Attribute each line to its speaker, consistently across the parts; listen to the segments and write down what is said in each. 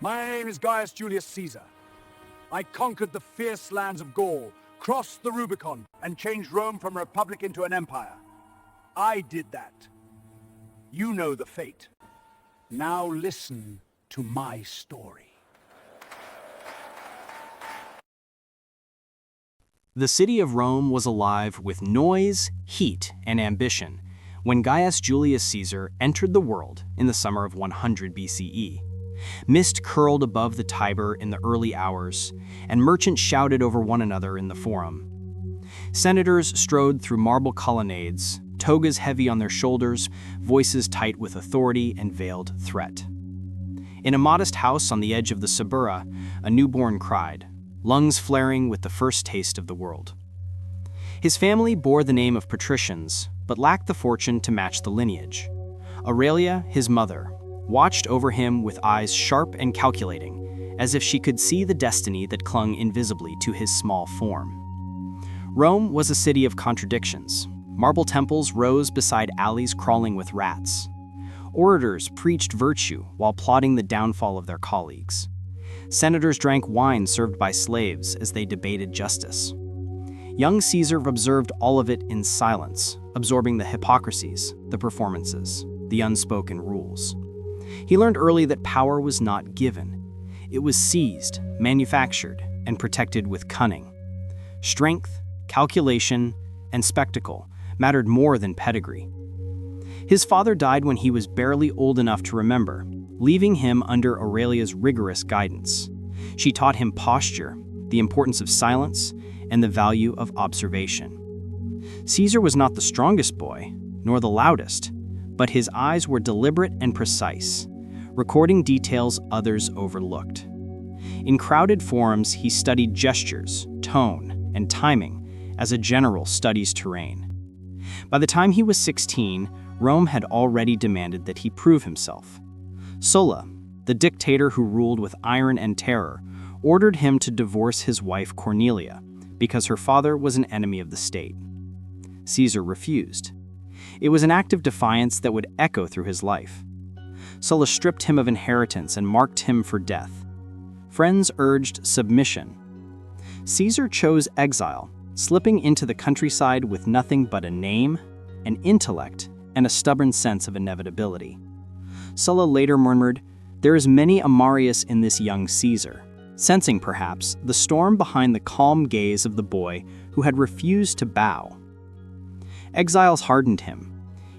Speaker 1: My name is Gaius Julius Caesar. I conquered the fierce lands of Gaul, crossed the Rubicon, and changed Rome from a republic into an empire. I did that. You know the fate. Now listen to my story.
Speaker 2: The city of Rome was alive with noise, heat, and ambition when Gaius Julius Caesar entered the world in the summer of 100 BCE. Mist curled above the Tiber in the early hours, and merchants shouted over one another in the forum. Senators strode through marble colonnades, togas heavy on their shoulders, voices tight with authority and veiled threat. In a modest house on the edge of the Suburra, a newborn cried, lungs flaring with the first taste of the world. His family bore the name of patricians, but lacked the fortune to match the lineage. Aurelia, his mother, watched over him with eyes sharp and calculating, as if she could see the destiny that clung invisibly to his small form. Rome was a city of contradictions. Marble temples rose beside alleys crawling with rats. Orators preached virtue while plotting the downfall of their colleagues. Senators drank wine served by slaves as they debated justice. Young Caesar observed all of it in silence, absorbing the hypocrisies, the performances, the unspoken rules. He learned early that power was not given. It was seized, manufactured, and protected with cunning. Strength, calculation, and spectacle mattered more than pedigree. His father died when he was barely old enough to remember, leaving him under Aurelia's rigorous guidance. She taught him posture, the importance of silence, and the value of observation. Caesar was not the strongest boy, nor the loudest, but his eyes were deliberate and precise, recording details others overlooked. In crowded forums, he studied gestures, tone, and timing as a general studies terrain. By the time he was 16, Rome had already demanded that he prove himself. Sulla, the dictator who ruled with iron and terror, ordered him to divorce his wife Cornelia because her father was an enemy of the state. Caesar refused. It was an act of defiance that would echo through his life. Sulla stripped him of inheritance and marked him for death. Friends urged submission. Caesar chose exile, slipping into the countryside with nothing but a name, an intellect, and a stubborn sense of inevitability. Sulla later murmured, "There is many a Marius in this young Caesar," sensing perhaps the storm behind the calm gaze of the boy who had refused to bow. Exiles hardened him.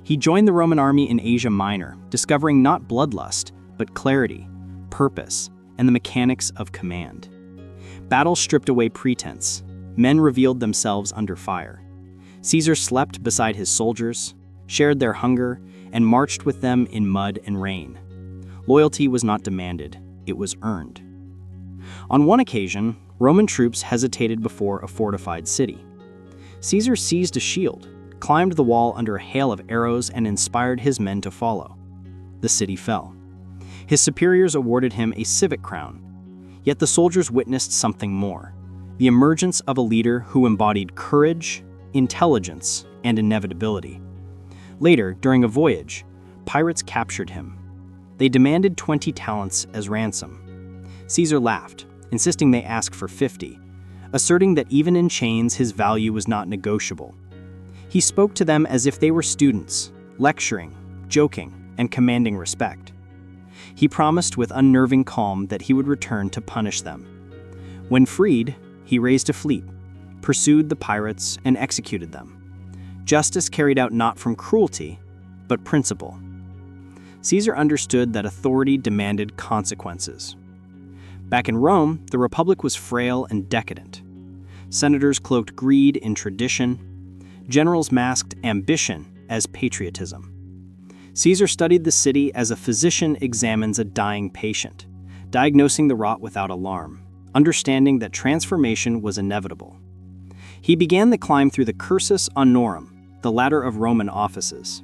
Speaker 2: He joined the Roman army in Asia Minor, discovering not bloodlust, but clarity, purpose, and the mechanics of command. Battle stripped away pretense. Men revealed themselves under fire. Caesar slept beside his soldiers, shared their hunger, and marched with them in mud and rain. Loyalty was not demanded, it was earned. On one occasion, Roman troops hesitated before a fortified city. Caesar seized a shield, climbed the wall under a hail of arrows, and inspired his men to follow. The city fell. His superiors awarded him a civic crown. Yet the soldiers witnessed something more, the emergence of a leader who embodied courage, intelligence, and inevitability. Later, during a voyage, pirates captured him. They demanded 20 talents as ransom. Caesar laughed, insisting they ask for 50, asserting that even in chains his value was not negotiable. He spoke to them as if they were students, lecturing, joking, and commanding respect. He promised with unnerving calm that he would return to punish them. When freed, he raised a fleet, pursued the pirates, and executed them. Justice carried out not from cruelty, but principle. Caesar understood that authority demanded consequences. Back in Rome, the Republic was frail and decadent. Senators cloaked greed in tradition. Generals masked ambition as patriotism. Caesar studied the city as a physician examines a dying patient, diagnosing the rot without alarm, understanding that transformation was inevitable. He began the climb through the cursus honorum, the ladder of Roman offices.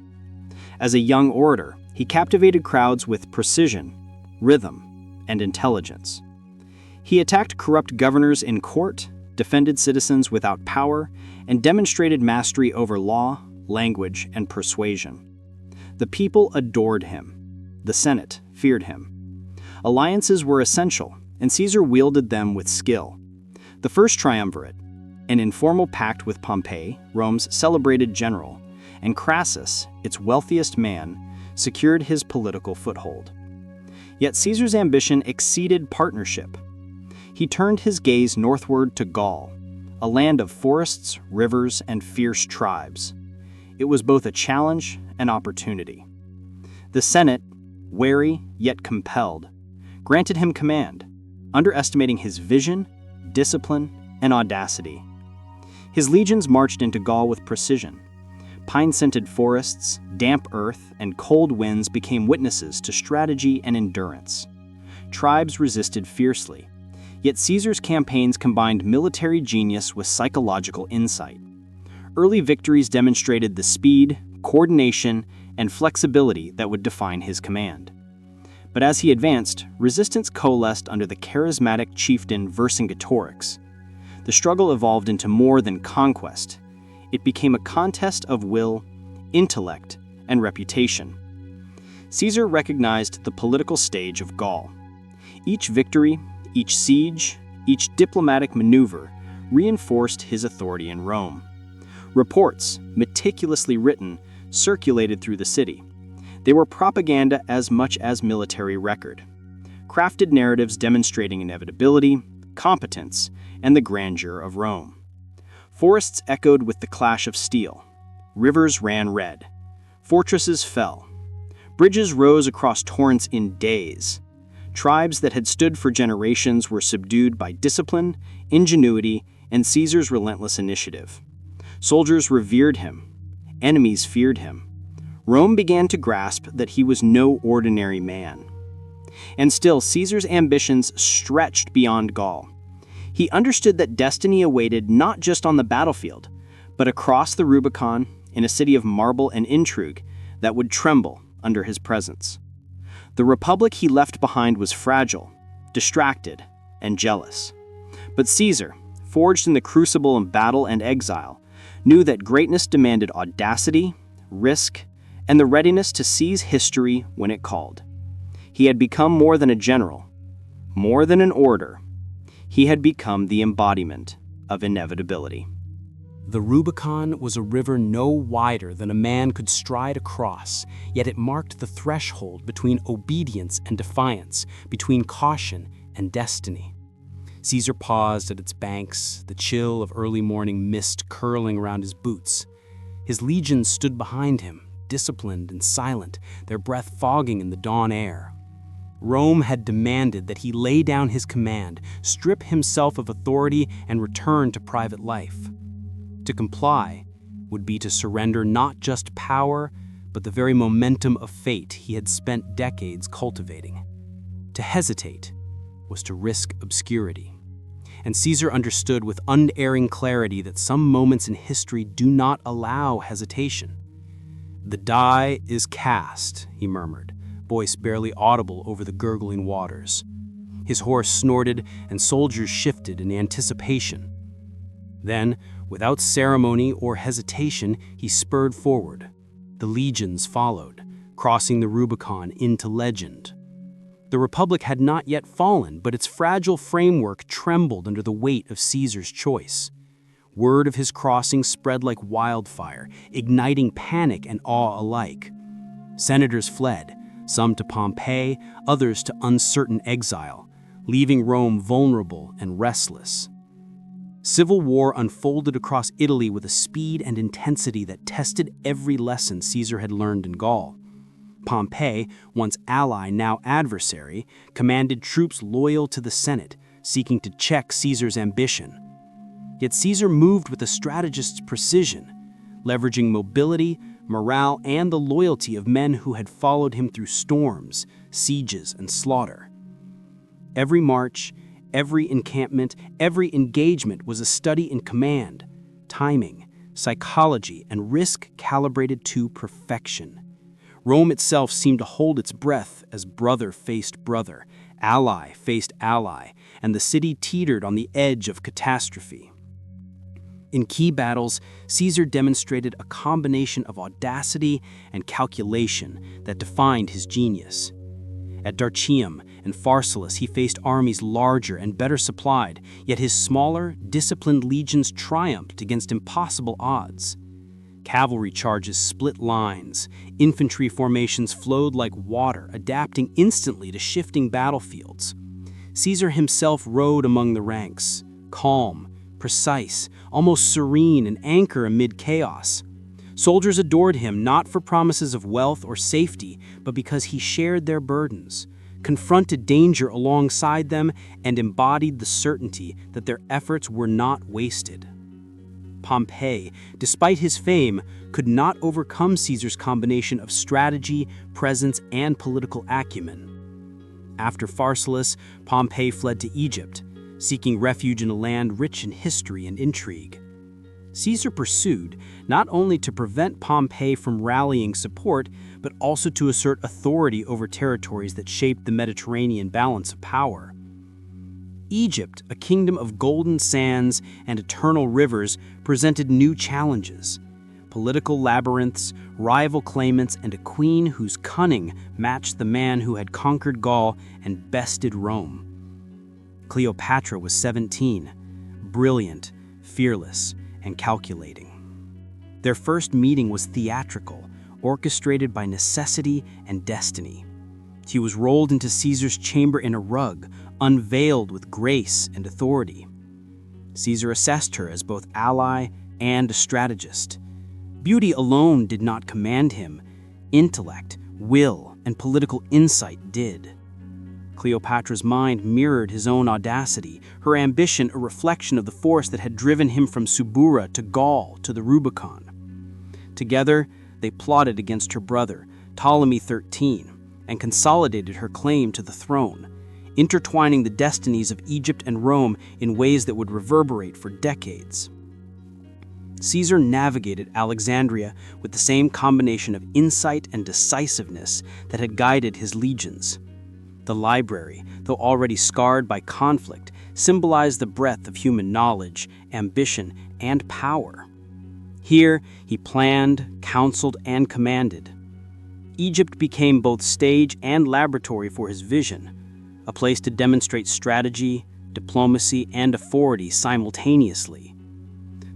Speaker 2: As a young orator, he captivated crowds with precision, rhythm, and intelligence. He attacked corrupt governors in court, defended citizens without power, and demonstrated mastery over law, language, and persuasion. The people adored him. The Senate feared him. Alliances were essential, and Caesar wielded them with skill. The first triumvirate, an informal pact with Pompey, Rome's celebrated general, and Crassus, its wealthiest man, secured his political foothold. Yet Caesar's ambition exceeded partnership. He turned his gaze northward to Gaul, a land of forests, rivers, and fierce tribes. It was both a challenge and opportunity. The Senate, wary yet compelled, granted him command, underestimating his vision, discipline, and audacity. His legions marched into Gaul with precision. Pine-scented forests, damp earth, and cold winds became witnesses to strategy and endurance. Tribes resisted fiercely, yet Caesar's campaigns combined military genius with psychological insight. Early victories demonstrated the speed, coordination, and flexibility that would define his command. But as he advanced, resistance coalesced under the charismatic chieftain Vercingetorix. The struggle evolved into more than conquest. It became a contest of will, intellect, and reputation. Caesar recognized the political stage of Gaul. Each victory, each siege, each diplomatic maneuver reinforced his authority in Rome. Reports, meticulously written, circulated through the city. They were propaganda as much as military record. Crafted narratives demonstrating inevitability, competence, and the grandeur of Rome. Forests echoed with the clash of steel. Rivers ran red. Fortresses fell. Bridges rose across torrents in days. Tribes that had stood for generations were subdued by discipline, ingenuity, and Caesar's relentless initiative. Soldiers revered him. Enemies feared him. Rome began to grasp that he was no ordinary man. And still, Caesar's ambitions stretched beyond Gaul. He understood that destiny awaited not just on the battlefield, but across the Rubicon in a city of marble and intrigue that would tremble under his presence. The republic he left behind was fragile, distracted, and jealous. But Caesar, forged in the crucible of battle and exile, knew that greatness demanded audacity, risk, and the readiness to seize history when it called. He had become more than a general, more than an orator. He had become the embodiment of inevitability.
Speaker 3: The Rubicon was a river no wider than a man could stride across, yet it marked the threshold between obedience and defiance, between caution and destiny. Caesar paused at its banks, the chill of early morning mist curling around his boots. His legions stood behind him, disciplined and silent, their breath fogging in the dawn air. Rome had demanded that he lay down his command, strip himself of authority, and return to private life. To comply would be to surrender not just power, but the very momentum of fate he had spent decades cultivating. To hesitate was to risk obscurity. And Caesar understood with unerring clarity that some moments in history do not allow hesitation. "The die is cast," he murmured, voice barely audible over the gurgling waters. His horse snorted, and soldiers shifted in anticipation. Then, without ceremony or hesitation, he spurred forward. The legions followed, crossing the Rubicon into legend. The Republic had not yet fallen, but its fragile framework trembled under the weight of Caesar's choice. Word of his crossing spread like wildfire, igniting panic and awe alike. Senators fled, some to Pompeii, others to uncertain exile, leaving Rome vulnerable and restless. Civil war unfolded across Italy with a speed and intensity that tested every lesson Caesar had learned in Gaul. Pompey, once ally, now adversary, commanded troops loyal to the Senate, seeking to check Caesar's ambition. Yet Caesar moved with a strategist's precision, leveraging mobility, morale, and the loyalty of men who had followed him through storms, sieges, and slaughter. Every march, every encampment, every engagement was a study in command, timing, psychology, and risk calibrated to perfection. Rome itself seemed to hold its breath as brother faced brother, ally faced ally, and the city teetered on the edge of catastrophe. In key battles, Caesar demonstrated a combination of audacity and calculation that defined his genius. At Darchium and Pharsalus, he faced armies larger and better supplied, yet his smaller, disciplined legions triumphed against impossible odds. Cavalry charges split lines. Infantry formations flowed like water, adapting instantly to shifting battlefields. Caesar himself rode among the ranks, calm, precise, almost serene, an anchor amid chaos. Soldiers adored him not for promises of wealth or safety, but because he shared their burdens, confronted danger alongside them, and embodied the certainty that their efforts were not wasted. Pompey, despite his fame, could not overcome Caesar's combination of strategy, presence, and political acumen. After Pharsalus, Pompey fled to Egypt, seeking refuge in a land rich in history and intrigue. Caesar pursued, not only to prevent Pompey from rallying support, but also to assert authority over territories that shaped the Mediterranean balance of power. Egypt, a kingdom of golden sands and eternal rivers, presented new challenges. Political labyrinths, rival claimants, and a queen whose cunning matched the man who had conquered Gaul and bested Rome. Cleopatra was 17, brilliant, fearless, and calculating. Their first meeting was theatrical, orchestrated by necessity and destiny. She was rolled into Caesar's chamber in a rug, unveiled with grace and authority. Caesar assessed her as both ally and a strategist. Beauty alone did not command him. Intellect, will, and political insight did. Cleopatra's mind mirrored his own audacity, her ambition a reflection of the force that had driven him from Subura to Gaul to the Rubicon. Together, they plotted against her brother, Ptolemy XIII, and consolidated her claim to the throne, intertwining the destinies of Egypt and Rome in ways that would reverberate for decades. Caesar navigated Alexandria with the same combination of insight and decisiveness that had guided his legions. The library, though already scarred by conflict, symbolized the breadth of human knowledge, ambition, and power. Here, he planned, counseled, and commanded. Egypt became both stage and laboratory for his vision, a place to demonstrate strategy, diplomacy, and authority simultaneously.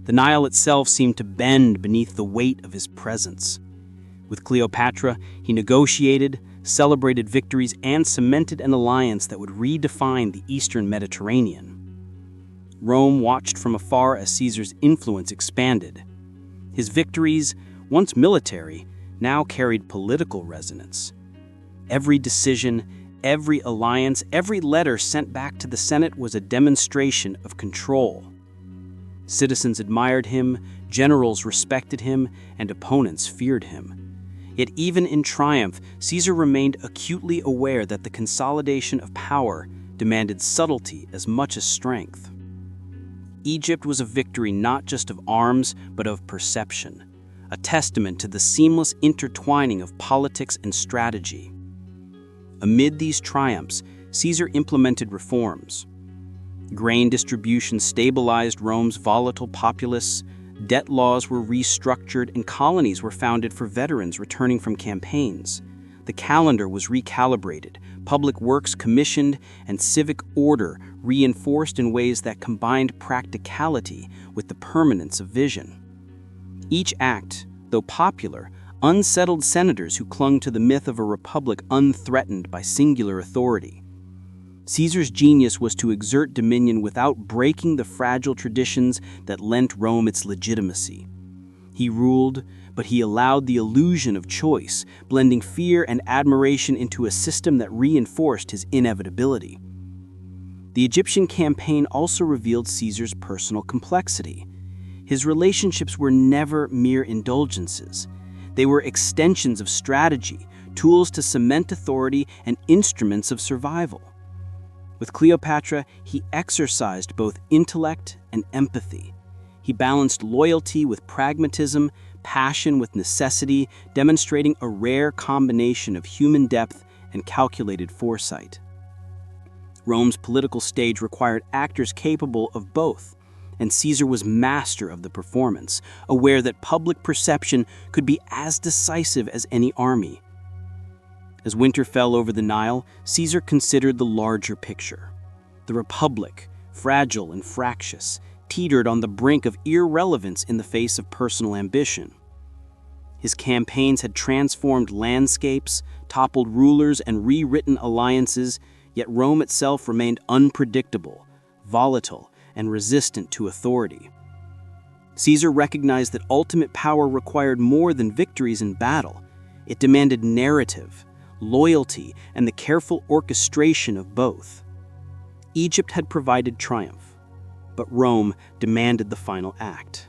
Speaker 3: The Nile itself seemed to bend beneath the weight of his presence. With Cleopatra, he negotiated, celebrated victories, and cemented an alliance that would redefine the Eastern Mediterranean. Rome watched from afar as Caesar's influence expanded. His victories, once military, now carried political resonance. Every decision, every alliance, every letter sent back to the Senate was a demonstration of control. Citizens admired him, generals respected him, and opponents feared him. Yet even in triumph, Caesar remained acutely aware that the consolidation of power demanded subtlety as much as strength. Egypt was a victory not just of arms, but of perception, a testament to the seamless intertwining of politics and strategy. Amid these triumphs, Caesar implemented reforms. Grain distribution stabilized Rome's volatile populace, debt laws were restructured, and colonies were founded for veterans returning from campaigns. The calendar was recalibrated, public works commissioned, and civic order reinforced in ways that combined practicality with the permanence of vision. Each act, though popular, unsettled senators who clung to the myth of a republic unthreatened by singular authority. Caesar's genius was to exert dominion without breaking the fragile traditions that lent Rome its legitimacy. He ruled, but he allowed the illusion of choice, blending fear and admiration into a system that reinforced his inevitability. The Egyptian campaign also revealed Caesar's personal complexity. His relationships were never mere indulgences. They were extensions of strategy, tools to cement authority, and instruments of survival. With Cleopatra, he exercised both intellect and empathy. He balanced loyalty with pragmatism, passion with necessity, demonstrating a rare combination of human depth and calculated foresight. Rome's political stage required actors capable of both, and Caesar was master of the performance, aware that public perception could be as decisive as any army. As winter fell over the Nile, Caesar considered the larger picture. The Republic, fragile and fractious, teetered on the brink of irrelevance in the face of personal ambition. His campaigns had transformed landscapes, toppled rulers, and rewritten alliances, yet Rome itself remained unpredictable, volatile, and resistant to authority. Caesar recognized that ultimate power required more than victories in battle. It demanded narrative, loyalty, and the careful orchestration of both. Egypt had provided triumph, but Rome demanded the final act.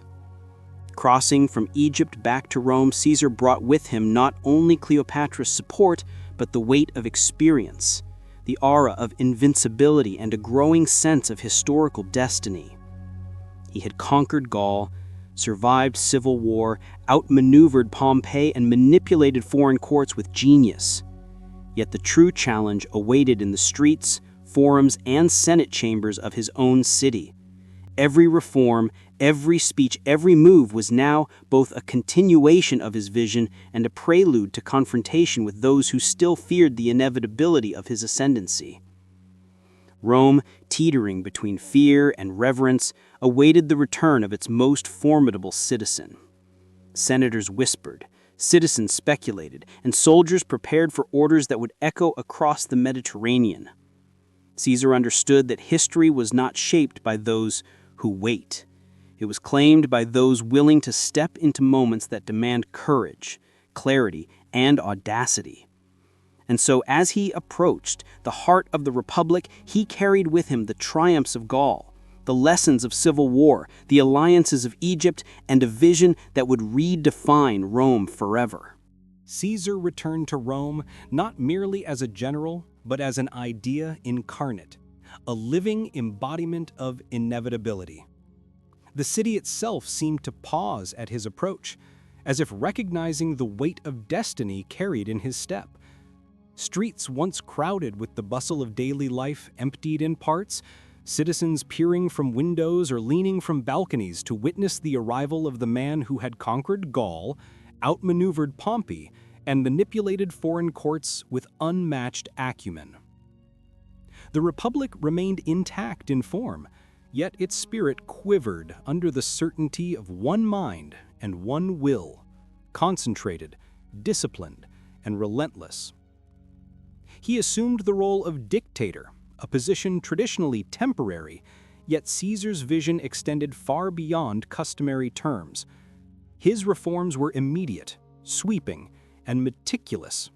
Speaker 3: Crossing from Egypt back to Rome, Caesar brought with him not only Cleopatra's support, but the weight of experience, the aura of invincibility, and a growing sense of historical destiny. He had conquered Gaul, survived civil war, outmaneuvered Pompey, and manipulated foreign courts with genius. Yet the true challenge awaited in the streets, forums, and Senate chambers of his own city. Every reform, every speech, every move was now both a continuation of his vision and a prelude to confrontation with those who still feared the inevitability of his ascendancy. Rome, teetering between fear and reverence, awaited the return of its most formidable citizen. Senators whispered, citizens speculated, and soldiers prepared for orders that would echo across the Mediterranean. Caesar understood that history was not shaped by those who wait. It was claimed by those willing to step into moments that demand courage, clarity, and audacity. And so as he approached the heart of the Republic, he carried with him the triumphs of Gaul, the lessons of civil war, the alliances of Egypt, and a vision that would redefine Rome forever.
Speaker 2: Caesar returned to Rome not merely as a general, but as an idea incarnate, a living embodiment of inevitability. The city itself seemed to pause at his approach, as if recognizing the weight of destiny carried in his step. Streets once crowded with the bustle of daily life emptied in parts, citizens peering from windows or leaning from balconies to witness the arrival of the man who had conquered Gaul, outmaneuvered Pompey, and manipulated foreign courts with unmatched acumen. The Republic remained intact in form, yet its spirit quivered under the certainty of one mind and one will, concentrated, disciplined, and relentless. He assumed the role of dictator, a position traditionally temporary, yet Caesar's vision extended far beyond customary terms. His reforms were immediate, sweeping, and meticulous.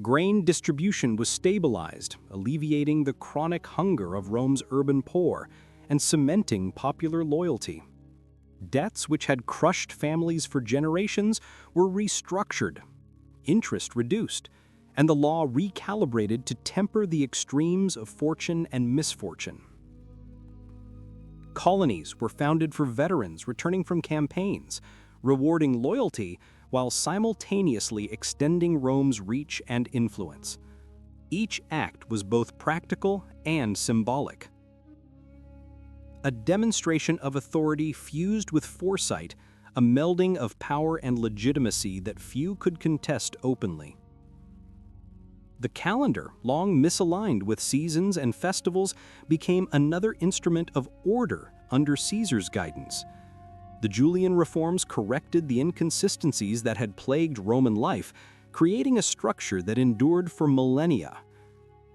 Speaker 2: Grain distribution was stabilized, alleviating the chronic hunger of Rome's urban poor and cementing popular loyalty. Debts which had crushed families for generations were restructured, interest reduced, and the law recalibrated to temper the extremes of fortune and misfortune. Colonies were founded for veterans returning from campaigns, rewarding loyalty while simultaneously extending Rome's reach and influence. Each act was both practical and symbolic. A demonstration of authority fused with foresight, a melding of power and legitimacy that few could contest openly. The calendar, long misaligned with seasons and festivals, became another instrument of order under Caesar's guidance. The Julian reforms corrected the inconsistencies that had plagued Roman life, creating a structure that endured for millennia.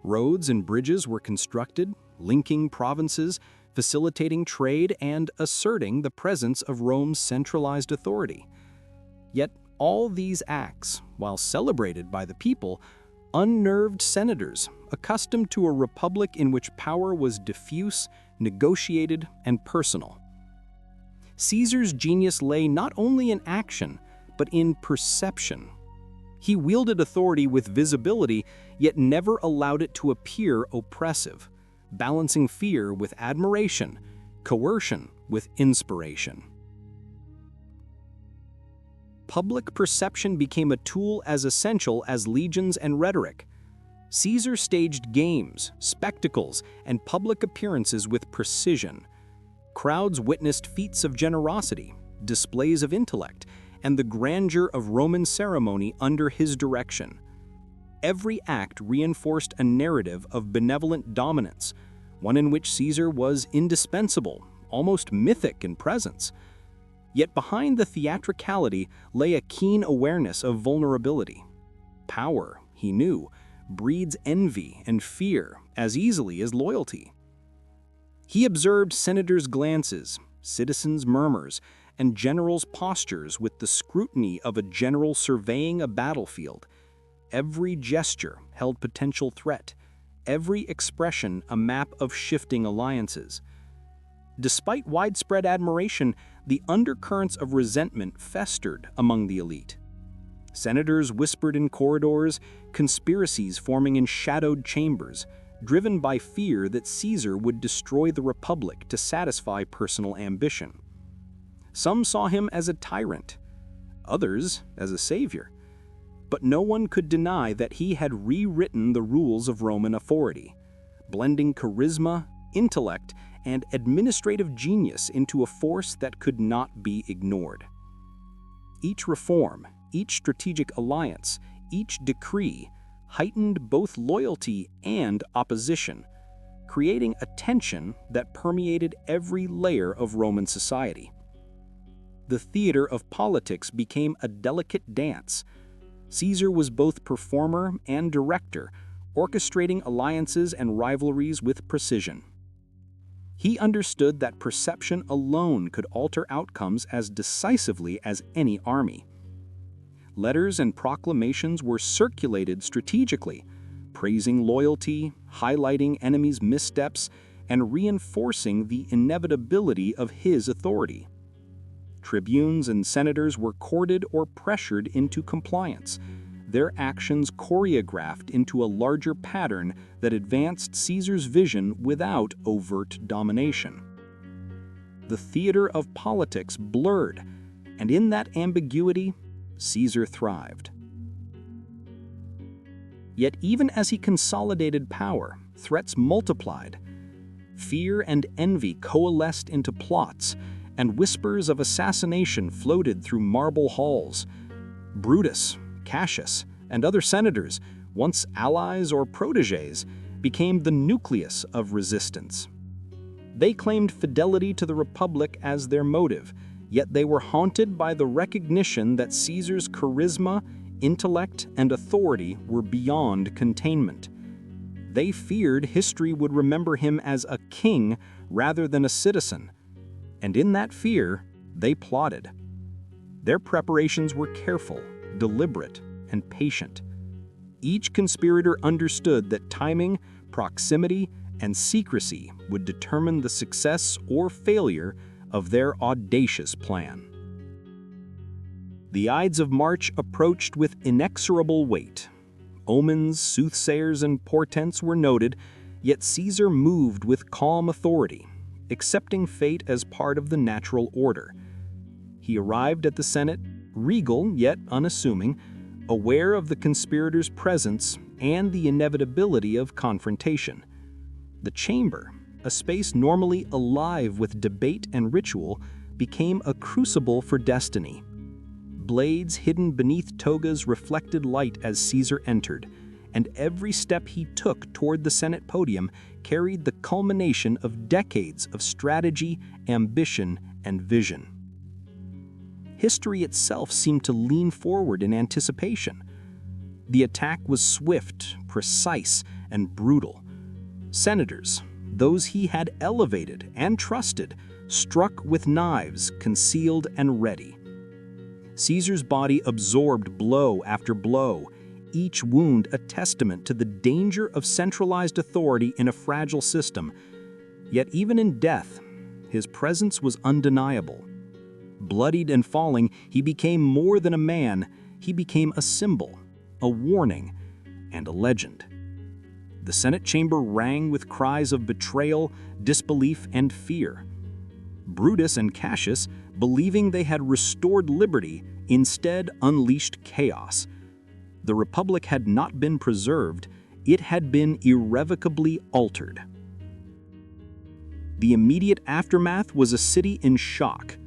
Speaker 2: Roads and bridges were constructed, linking provinces, facilitating trade, and asserting the presence of Rome's centralized authority. Yet all these acts, while celebrated by the people, unnerved senators, accustomed to a republic in which power was diffuse, negotiated, and personal. Caesar's genius lay not only in action, but in perception. He wielded authority with visibility, yet never allowed it to appear oppressive, balancing fear with admiration, coercion with inspiration. Public perception became a tool as essential as legions and rhetoric. Caesar staged games, spectacles, and public appearances with precision. Crowds witnessed feats of generosity, displays of intellect, and the grandeur of Roman ceremony under his direction. Every act reinforced a narrative of benevolent dominance, one in which Caesar was indispensable, almost mythic in presence. Yet behind the theatricality lay a keen awareness of vulnerability. Power, he knew, breeds envy and fear as easily as loyalty. He observed senators' glances, citizens' murmurs, and generals' postures with the scrutiny of a general surveying a battlefield. Every gesture held potential threat, every expression a map of shifting alliances. Despite widespread admiration, the undercurrents of resentment festered among the elite. Senators whispered in corridors, conspiracies forming in shadowed chambers, driven by fear that Caesar would destroy the Republic to satisfy personal ambition. Some saw him as a tyrant, others as a savior. But no one could deny that he had rewritten the rules of Roman authority, blending charisma, intellect, and administrative genius into a force that could not be ignored. Each reform, each strategic alliance, each decree heightened both loyalty and opposition, creating a tension that permeated every layer of Roman society. The theater of politics became a delicate dance. Caesar was both performer and director, orchestrating alliances and rivalries with precision. He understood that perception alone could alter outcomes as decisively as any army. Letters and proclamations were circulated strategically, praising loyalty, highlighting enemies' missteps, and reinforcing the inevitability of his authority. Tribunes and senators were courted or pressured into compliance, their actions choreographed into a larger pattern that advanced Caesar's vision without overt domination. The theater of politics blurred, and in that ambiguity, Caesar thrived. Yet even as he consolidated power, threats multiplied. Fear and envy coalesced into plots, and whispers of assassination floated through marble halls. Brutus, Cassius, and other senators, once allies or protégés, became the nucleus of resistance. They claimed fidelity to the Republic as their motive, yet they were haunted by the recognition that Caesar's charisma, intellect, and authority were beyond containment. They feared history would remember him as a king rather than a citizen, and in that fear, they plotted. Their preparations were careful, deliberate, and patient. Each conspirator understood that timing, proximity, and secrecy would determine the success or failure of their audacious plan. The Ides of March approached with inexorable weight. Omens, soothsayers, and portents were noted, yet Caesar moved with calm authority, accepting fate as part of the natural order. He arrived at the Senate, regal yet unassuming, aware of the conspirators' presence and the inevitability of confrontation. The chamber, a space normally alive with debate and ritual, became a crucible for destiny. Blades hidden beneath togas reflected light as Caesar entered, and every step he took toward the Senate podium carried the culmination of decades of strategy, ambition, and vision. History itself seemed to lean forward in anticipation. The attack was swift, precise, and brutal. Senators, those he had elevated and trusted, struck with knives concealed and ready. Caesar's body absorbed blow after blow, each wound a testament to the danger of centralized authority in a fragile system. Yet even in death, his presence was undeniable. Bloodied and falling, he became more than a man. He became a symbol, a warning, and a legend. The Senate chamber rang with cries of betrayal, disbelief, and fear. Brutus and Cassius, believing they had restored liberty, instead unleashed chaos. The Republic had not been preserved, it had been irrevocably altered. The immediate aftermath was a city in shock.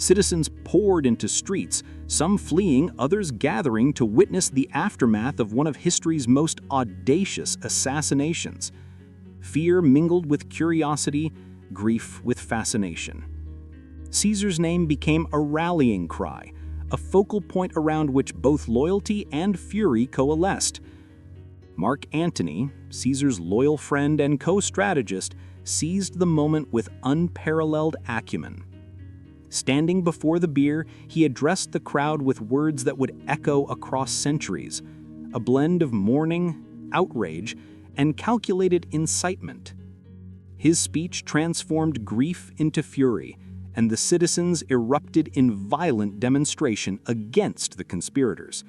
Speaker 4: Citizens poured into streets, some fleeing, others gathering to witness the aftermath of one of history's most audacious assassinations. Fear mingled with curiosity, grief with fascination. Caesar's name became a rallying cry, a focal point around which both loyalty and fury coalesced. Mark Antony, Caesar's loyal friend and co-strategist, seized the moment with unparalleled acumen. Standing before the bier, he addressed the crowd with words that would echo across centuries, a blend of mourning, outrage, and calculated incitement. His speech transformed grief into fury, and the citizens erupted in violent demonstration against the conspirators.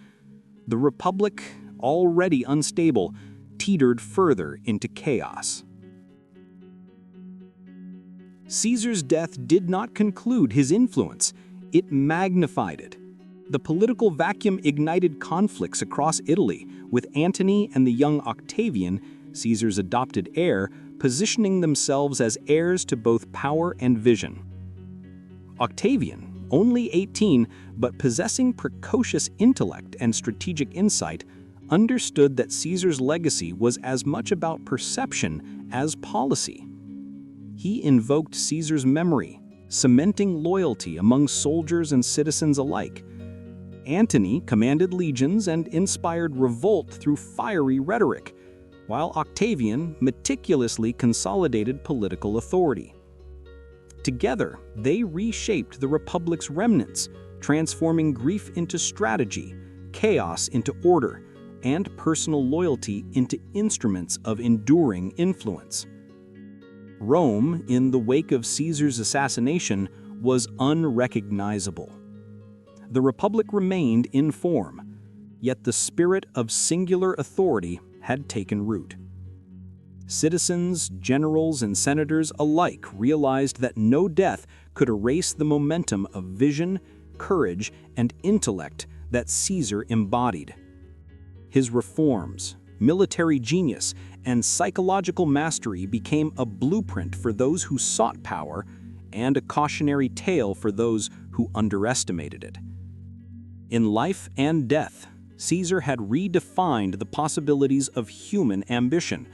Speaker 4: The Republic, already unstable, teetered further into chaos. Caesar's death did not conclude his influence, it magnified it. The political vacuum ignited conflicts across Italy, with Antony and the young Octavian, Caesar's adopted heir, positioning themselves as heirs to both power and vision. Octavian, only 18, but possessing precocious intellect and strategic insight, understood that Caesar's legacy was as much about perception as policy. He invoked Caesar's memory, cementing loyalty among soldiers and citizens alike. Antony commanded legions and inspired revolt through fiery rhetoric, while Octavian meticulously consolidated political authority. Together, they reshaped the Republic's remnants, transforming grief into strategy, chaos into order, and personal loyalty into instruments of enduring influence. Rome, in the wake of Caesar's assassination, was unrecognizable. The Republic remained in form, yet the spirit of singular authority had taken root. Citizens, generals, and senators alike realized that no death could erase the momentum of vision, courage, and intellect that Caesar embodied. His reforms, military genius, and psychological mastery became a blueprint for those who sought power and a cautionary tale for those who underestimated it. In life and death, Caesar had redefined the possibilities of human ambition,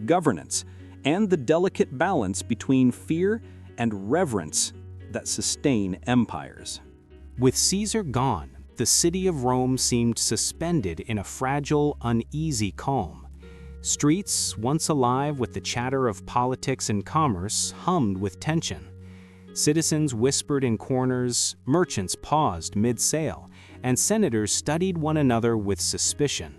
Speaker 4: governance, and the delicate balance between fear and reverence that sustain empires.
Speaker 2: With Caesar gone, the city of Rome seemed suspended in a fragile, uneasy calm. Streets, once alive with the chatter of politics and commerce, hummed with tension. Citizens whispered in corners, merchants paused mid-sale, and senators studied one another with suspicion.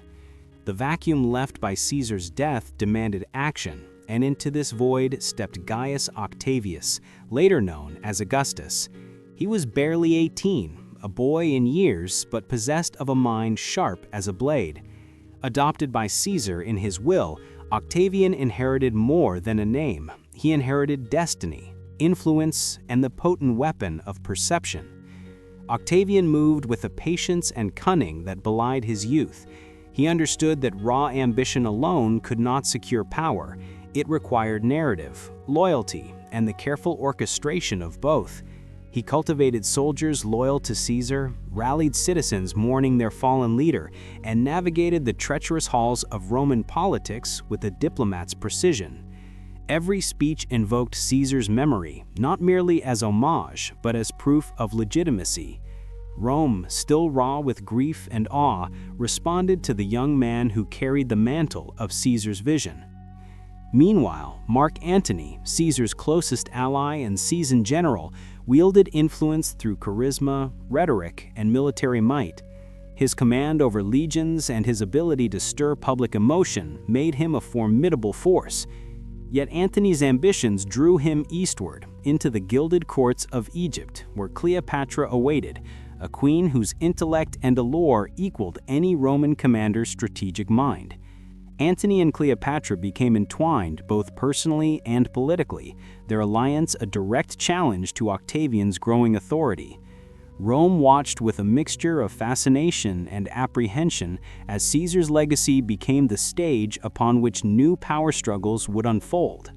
Speaker 2: The vacuum left by Caesar's death demanded action, and into this void stepped Gaius Octavius, later known as Augustus. He was barely 18, a boy in years, but possessed of a mind sharp as a blade. Adopted by Caesar in his will, Octavian inherited more than a name. He inherited destiny, influence, and the potent weapon of perception. Octavian moved with a patience and cunning that belied his youth. He understood that raw ambition alone could not secure power. It required narrative, loyalty, and the careful orchestration of both. He cultivated soldiers loyal to Caesar, rallied citizens mourning their fallen leader, and navigated the treacherous halls of Roman politics with a diplomat's precision. Every speech invoked Caesar's memory, not merely as homage, but as proof of legitimacy. Rome, still raw with grief and awe, responded to the young man who carried the mantle of Caesar's vision. Meanwhile, Mark Antony, Caesar's closest ally and seasoned general, wielded influence through charisma, rhetoric, and military might. His command over legions and his ability to stir public emotion made him a formidable force. Yet Antony's ambitions drew him eastward, into the gilded courts of Egypt, where Cleopatra awaited, a queen whose intellect and allure equaled any Roman commander's strategic mind. Antony and Cleopatra became entwined both personally and politically, their alliance a direct challenge to Octavian's growing authority. Rome watched with a mixture of fascination and apprehension as Caesar's legacy became the stage upon which new power struggles would unfold.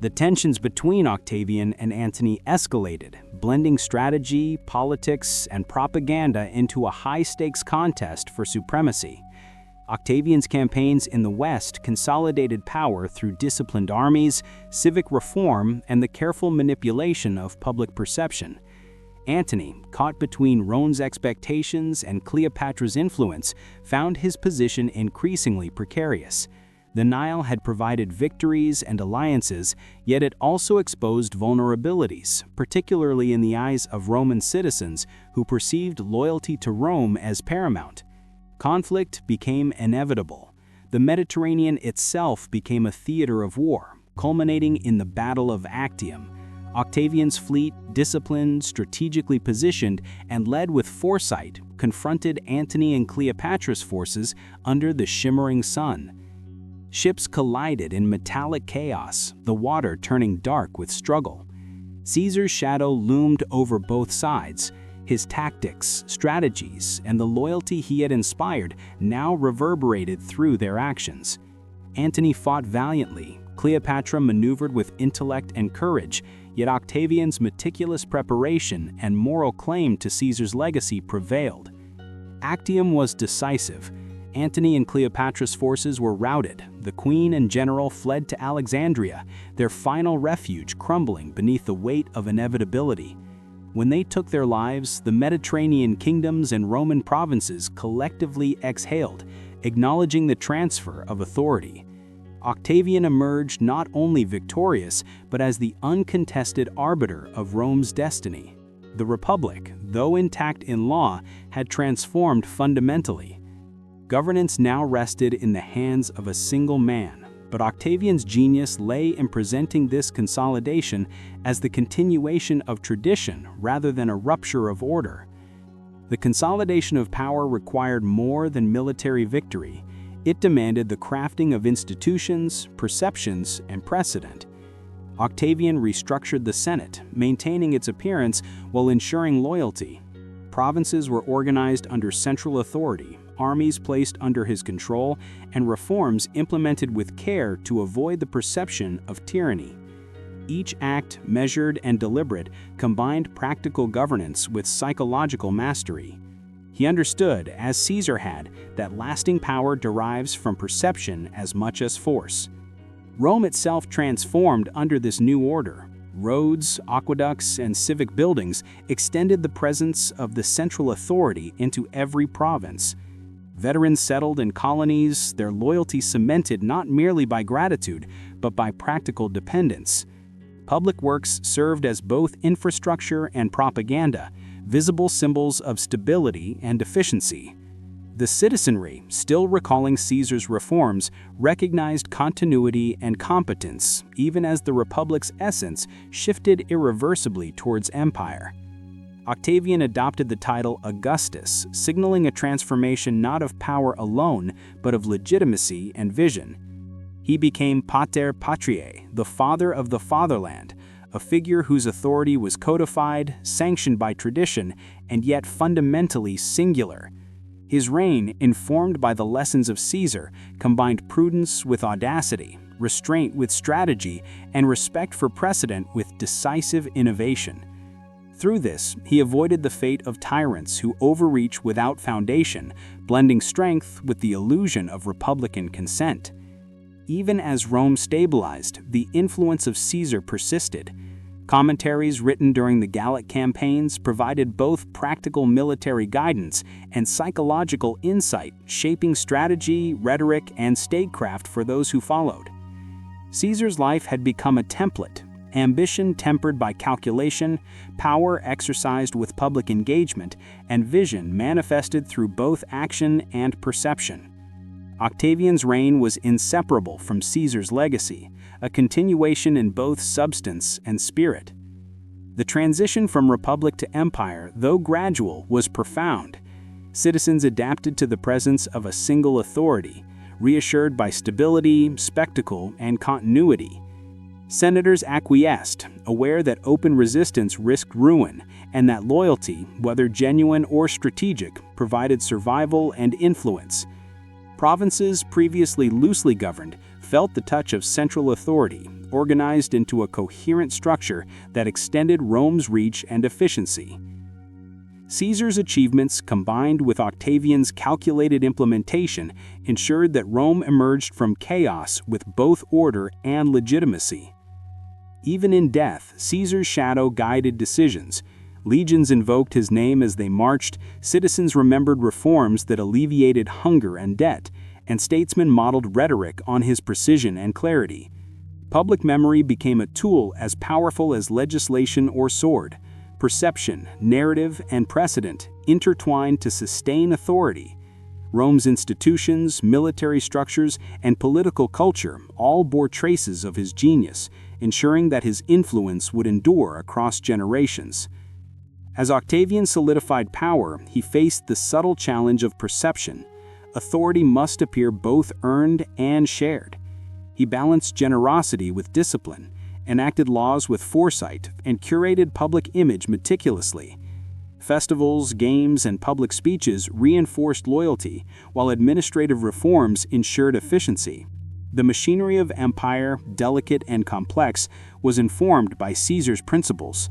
Speaker 2: The tensions between Octavian and Antony escalated, blending strategy, politics, and propaganda into a high-stakes contest for supremacy. Octavian's campaigns in the West consolidated power through disciplined armies, civic reform, and the careful manipulation of public perception. Antony, caught between Rome's expectations and Cleopatra's influence, found his position increasingly precarious. The Nile had provided victories and alliances, yet it also exposed vulnerabilities, particularly in the eyes of Roman citizens who perceived loyalty to Rome as paramount. Conflict became inevitable. The Mediterranean itself became a theater of war, culminating in the Battle of Actium. Octavian's fleet, disciplined, strategically positioned, and led with foresight, confronted Antony and Cleopatra's forces under the shimmering sun. Ships collided in metallic chaos, the water turning dark with struggle. Caesar's shadow loomed over both sides. His tactics, strategies, and the loyalty he had inspired now reverberated through their actions. Antony fought valiantly, Cleopatra maneuvered with intellect and courage, yet Octavian's meticulous preparation and moral claim to Caesar's legacy prevailed. Actium was decisive. Antony and Cleopatra's forces were routed. The queen and general fled to Alexandria, their final refuge crumbling beneath the weight of inevitability. When they took their lives, the Mediterranean kingdoms and Roman provinces collectively exhaled, acknowledging the transfer of authority. Octavian emerged not only victorious, but as the uncontested arbiter of Rome's destiny. The Republic, though intact in law, had transformed fundamentally. Governance now rested in the hands of a single man, but Octavian's genius lay in presenting this consolidation as the continuation of tradition rather than a rupture of order. The consolidation of power required more than military victory. It demanded the crafting of institutions, perceptions, and precedent. Octavian restructured the Senate, maintaining its appearance while ensuring loyalty. Provinces were organized under central authority, armies placed under his control, and reforms implemented with care to avoid the perception of tyranny. Each act, measured and deliberate, combined practical governance with psychological mastery. He understood, as Caesar had, that lasting power derives from perception as much as force. Rome itself transformed under this new order. Roads, aqueducts, and civic buildings extended the presence of the central authority into every province. Veterans settled in colonies, their loyalty cemented not merely by gratitude, but by practical dependence. Public works served as both infrastructure and propaganda, visible symbols of stability and efficiency. The citizenry, still recalling Caesar's reforms, recognized continuity and competence, even as the Republic's essence shifted irreversibly towards empire. Octavian adopted the title Augustus, signaling a transformation not of power alone, but of legitimacy and vision. He became Pater Patriae, the father of the fatherland, a figure whose authority was codified, sanctioned by tradition, and yet fundamentally singular. His reign, informed by the lessons of Caesar, combined prudence with audacity, restraint with strategy, and respect for precedent with decisive innovation. Through this, he avoided the fate of tyrants who overreach without foundation, blending strength with the illusion of republican consent. Even as Rome stabilized, the influence of Caesar persisted. Commentaries written during the Gallic campaigns provided both practical military guidance and psychological insight, shaping strategy, rhetoric, and statecraft for those who followed. Caesar's life had become a template, ambition tempered by calculation, power exercised with public engagement, and vision manifested through both action and perception. Octavian's reign was inseparable from Caesar's legacy, a continuation in both substance and spirit. The transition from republic to empire, though gradual, was profound. Citizens adapted to the presence of a single authority, reassured by stability, spectacle, and continuity. Senators acquiesced, aware that open resistance risked ruin, and that loyalty, whether genuine or strategic, provided survival and influence. Provinces, previously loosely governed, felt the touch of central authority,
Speaker 3: organized into a coherent structure that extended Rome's reach and efficiency. Caesar's achievements, combined with Octavian's calculated implementation, ensured that Rome emerged from chaos with both order and legitimacy. Even in death, Caesar's shadow guided decisions. Legions invoked his name as they marched, citizens remembered reforms that alleviated hunger and debt, and statesmen modeled rhetoric on his precision and clarity. Public memory became a tool as powerful as legislation or sword. Perception, narrative, and precedent intertwined to sustain authority. Rome's institutions, military structures, and political culture all bore traces of his genius, ensuring that his influence would endure across generations. As Octavian solidified power, he faced the subtle challenge of perception. Authority must appear both earned and shared. He balanced generosity with discipline, enacted laws with foresight, and curated public image meticulously. Festivals, games, and public speeches reinforced loyalty, while administrative reforms ensured efficiency. The machinery of empire, delicate and complex, was informed by Caesar's principles.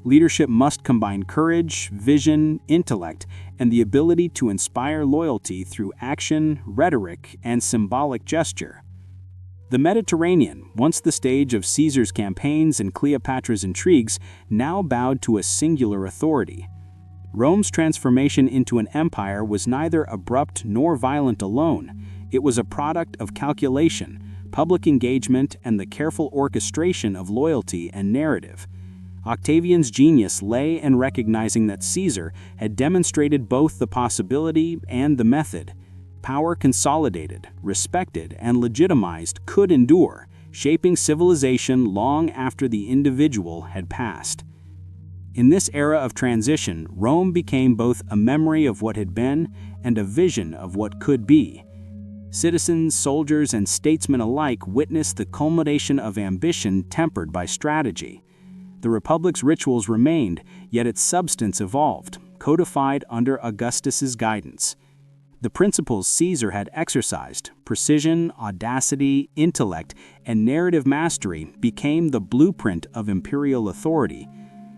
Speaker 3: Leadership must combine courage, vision, intellect, and the ability to inspire loyalty through action, rhetoric, and symbolic gesture. The Mediterranean, once the stage of Caesar's campaigns and Cleopatra's intrigues, now bowed to a singular authority. Rome's transformation into an empire was neither abrupt nor violent alone. It was a product of calculation, public engagement, and the careful orchestration of loyalty and narrative. Octavian's genius lay in recognizing that Caesar had demonstrated both the possibility and the method. Power consolidated, respected, and legitimized could endure, shaping civilization long after the individual had passed. In this era of transition, Rome became both a memory of what had been and a vision of what could be. Citizens, soldiers, and statesmen alike witnessed the culmination of ambition tempered by strategy. The Republic's rituals remained, yet its substance evolved, codified under Augustus's guidance. The principles Caesar had exercised, precision, audacity, intellect, and narrative mastery, became the blueprint of imperial authority.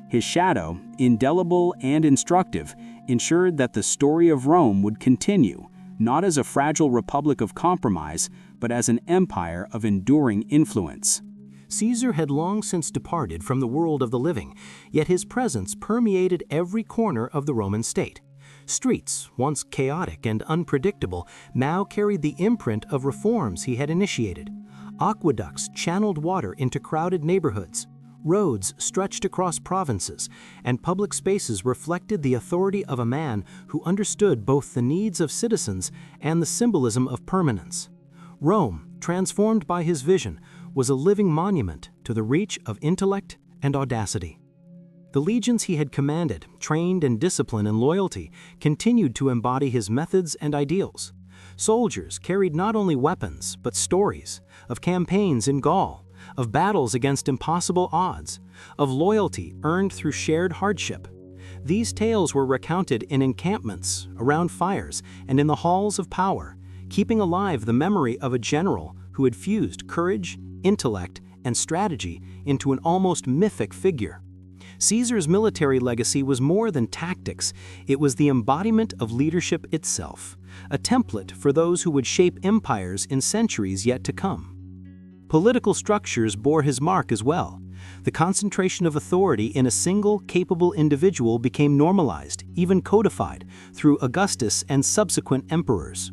Speaker 3: His shadow, indelible and instructive, ensured that the story of Rome would continue, not as a fragile republic of compromise, but as an empire of enduring influence.
Speaker 5: Caesar had long since departed from the world of the living, yet his presence permeated every corner of the Roman state. Streets, once chaotic and unpredictable, now carried the imprint of reforms he had initiated. Aqueducts channeled water into crowded neighborhoods. Roads stretched across provinces, and public spaces reflected the authority of a man who understood both the needs of citizens and the symbolism of permanence. Rome, transformed by his vision, was a living monument to the reach of intellect and audacity. The legions he had commanded, trained in discipline and loyalty, continued to embody his methods and ideals. Soldiers carried not only weapons, but stories of campaigns in Gaul, of battles against impossible odds, of loyalty earned through shared hardship. These tales were recounted in encampments, around fires, and in the halls of power, keeping alive the memory of a general who had fused courage, intellect, and strategy into an almost mythic figure. Caesar's military legacy was more than tactics. It was the embodiment of leadership itself, a template for those who would shape empires in centuries yet to come. Political structures bore his mark as well. The concentration of authority in a single, capable individual became normalized, even codified, through Augustus and subsequent emperors.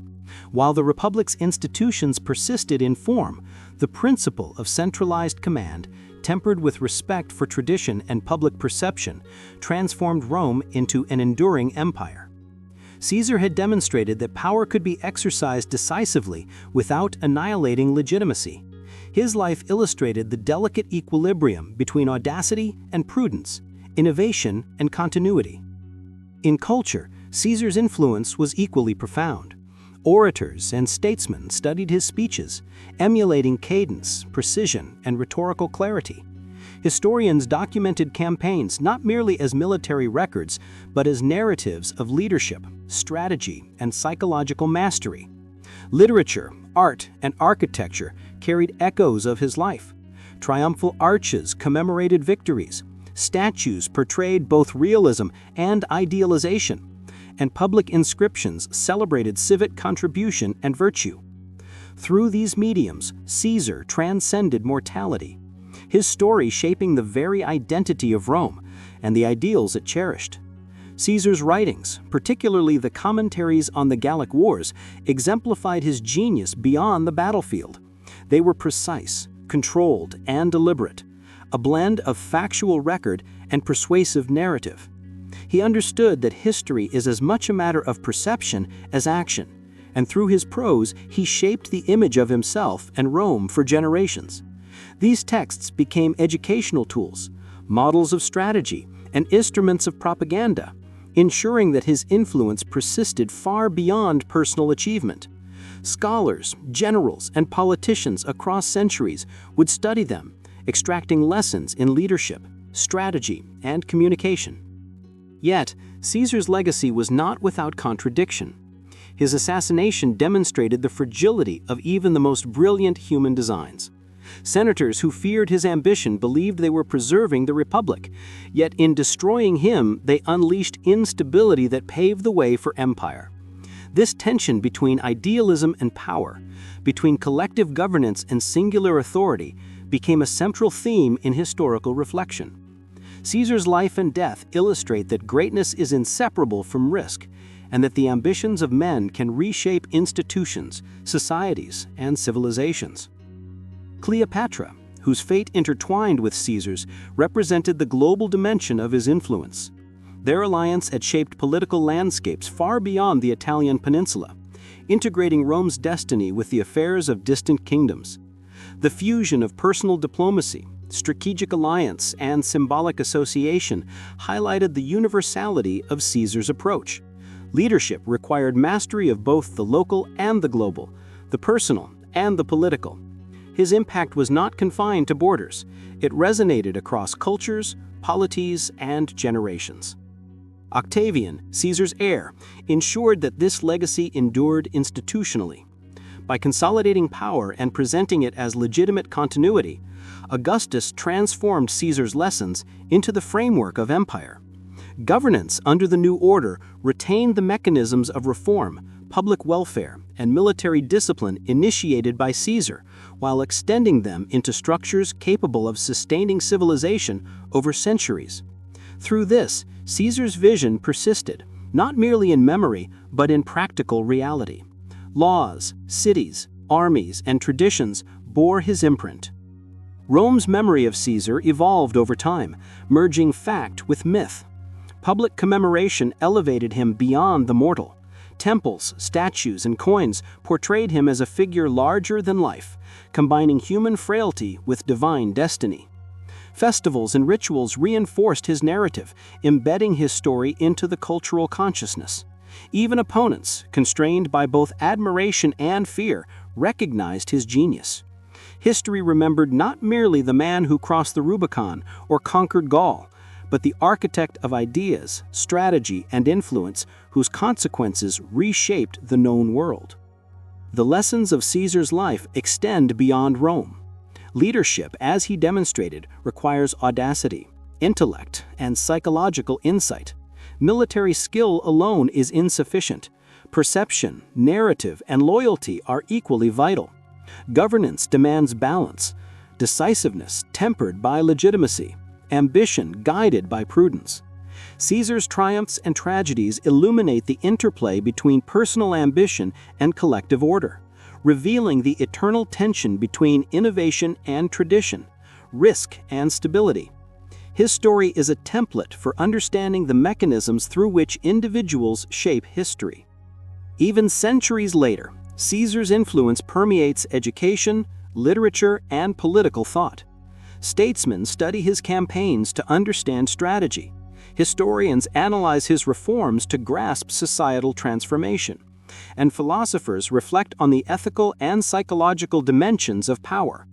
Speaker 5: While the Republic's institutions persisted in form, the principle of centralized command, tempered with respect for tradition and public perception, transformed Rome into an enduring empire. Caesar had demonstrated that power could be exercised decisively without annihilating legitimacy. His life illustrated the delicate equilibrium between audacity and prudence, innovation and continuity. In culture, Caesar's influence was equally profound. Orators and statesmen studied his speeches, emulating cadence, precision, and rhetorical clarity. Historians documented campaigns not merely as military records, but as narratives of leadership, strategy, and psychological mastery. Literature, art, and architecture carried echoes of his life. Triumphal arches commemorated victories. Statues portrayed both realism and idealization, and public inscriptions celebrated civic contribution and virtue. Through these mediums, Caesar transcended mortality, his story shaping the very identity of Rome and the ideals it cherished. Caesar's writings, particularly the commentaries on the Gallic Wars, exemplified his genius beyond the battlefield. They were precise, controlled, and deliberate, a blend of factual record and persuasive narrative. He understood that history is as much a matter of perception as action, and through his prose he shaped the image of himself and Rome for generations. These texts became educational tools, models of strategy, and instruments of propaganda, ensuring that his influence persisted far beyond personal achievement. Scholars, generals, and politicians across centuries would study them, extracting lessons in leadership, strategy, and communication. Yet, Caesar's legacy was not without contradiction. His assassination demonstrated the fragility of even the most brilliant human designs. Senators who feared his ambition believed they were preserving the republic, yet in destroying him, they unleashed instability that paved the way for empire. This tension between idealism and power, between collective governance and singular authority, became a central theme in historical reflection. Caesar's life and death illustrate that greatness is inseparable from risk, and that the ambitions of men can reshape institutions, societies, and civilizations. Cleopatra, whose fate intertwined with Caesar's, represented the global dimension of his influence. Their alliance had shaped political landscapes far beyond the Italian peninsula, integrating Rome's destiny with the affairs of distant kingdoms. The fusion of personal diplomacy, strategic alliance, and symbolic association highlighted the universality of Caesar's approach. Leadership required mastery of both the local and the global, the personal and the political. His impact was not confined to borders. It resonated across cultures, polities, and generations. Octavian, Caesar's heir, ensured that this legacy endured institutionally. By consolidating power and presenting it as legitimate continuity, Augustus transformed Caesar's lessons into the framework of empire. Governance under the new order retained the mechanisms of reform, public welfare, and military discipline initiated by Caesar, while extending them into structures capable of sustaining civilization over centuries. Through this, Caesar's vision persisted, not merely in memory, but in practical reality. Laws, cities, armies, and traditions bore his imprint. Rome's memory of Caesar evolved over time, merging fact with myth. Public commemoration elevated him beyond the mortal. Temples, statues, and coins portrayed him as a figure larger than life, combining human frailty with divine destiny. Festivals and rituals reinforced his narrative, embedding his story into the cultural consciousness. Even opponents, constrained by both admiration and fear, recognized his genius. History remembered not merely the man who crossed the Rubicon or conquered Gaul, but the architect of ideas, strategy, and influence whose consequences reshaped the known world. The lessons of Caesar's life extend beyond Rome. Leadership, as he demonstrated, requires audacity, intellect, and psychological insight. Military skill alone is insufficient. Perception, narrative, and loyalty are equally vital. Governance demands balance, decisiveness tempered by legitimacy, ambition guided by prudence. Caesar's triumphs and tragedies illuminate the interplay between personal ambition and collective order, revealing the eternal tension between innovation and tradition, risk and stability. His story is a template for understanding the mechanisms through which individuals shape history. Even centuries later, Caesar's influence permeates education, literature, and political thought. Statesmen study his campaigns to understand strategy. Historians analyze his reforms to grasp societal transformation. And philosophers reflect on the ethical and psychological dimensions of power.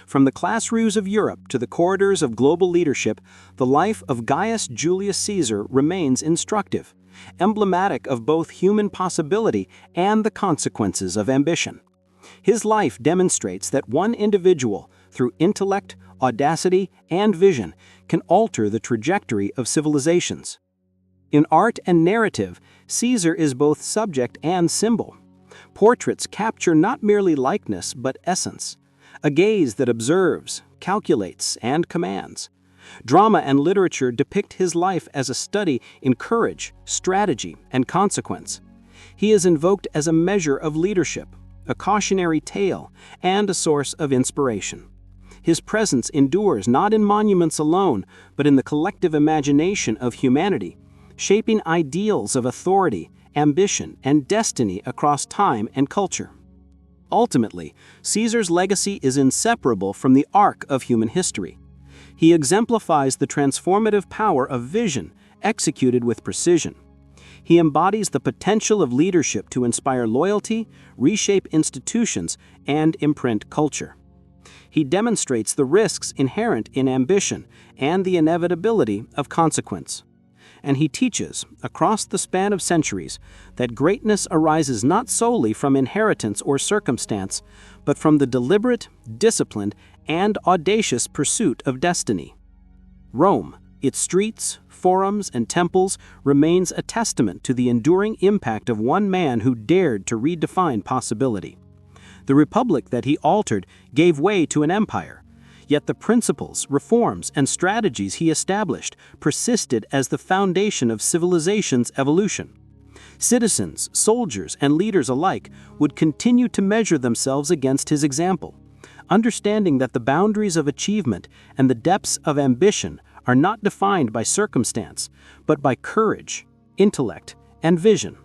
Speaker 5: From the classrooms of Europe to the corridors of global leadership, the life of Gaius Julius Caesar remains instructive, emblematic of both human possibility and the consequences of ambition. His life demonstrates that one individual,
Speaker 4: through intellect, audacity, and vision, can alter the trajectory of civilizations. In art and narrative, Caesar is both subject and symbol. Portraits capture not merely likeness but essence, a gaze that observes, calculates, and commands. Drama and literature depict his life as a study in courage, strategy, and consequence. He is invoked as a measure of leadership, a cautionary tale, and a source of inspiration. His presence endures not in monuments alone, but in the collective imagination of humanity, shaping ideals of authority, ambition, and destiny across time and culture. Ultimately, Caesar's legacy is inseparable from the arc of human history. He exemplifies the transformative power of vision, executed with precision. He embodies the potential of leadership to inspire loyalty, reshape institutions, and imprint culture. He demonstrates the risks inherent in ambition and the inevitability of consequence. And he teaches, across the span of centuries, that greatness arises not solely from inheritance or circumstance, but from the deliberate, disciplined, and audacious pursuit of destiny. Rome, its streets, forums, and temples, remains a testament to the enduring impact of one man who dared to redefine possibility. The republic that he altered gave way to an empire, yet the principles, reforms, and strategies he established persisted as the foundation of civilization's evolution. Citizens, soldiers, and leaders alike would continue to measure themselves against his example, understanding that the boundaries of achievement and the depths of ambition are not defined by circumstance, but by courage, intellect, and vision.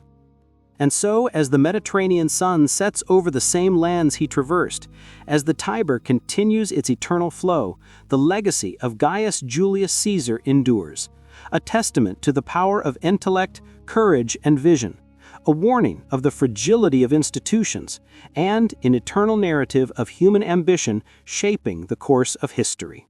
Speaker 4: And so, as the Mediterranean sun sets over the same lands he traversed, as the Tiber continues its eternal flow, the legacy of Gaius Julius Caesar endures, a testament to the power of intellect, courage, and vision, a warning of the fragility of institutions, and an eternal narrative of human ambition shaping the course of history.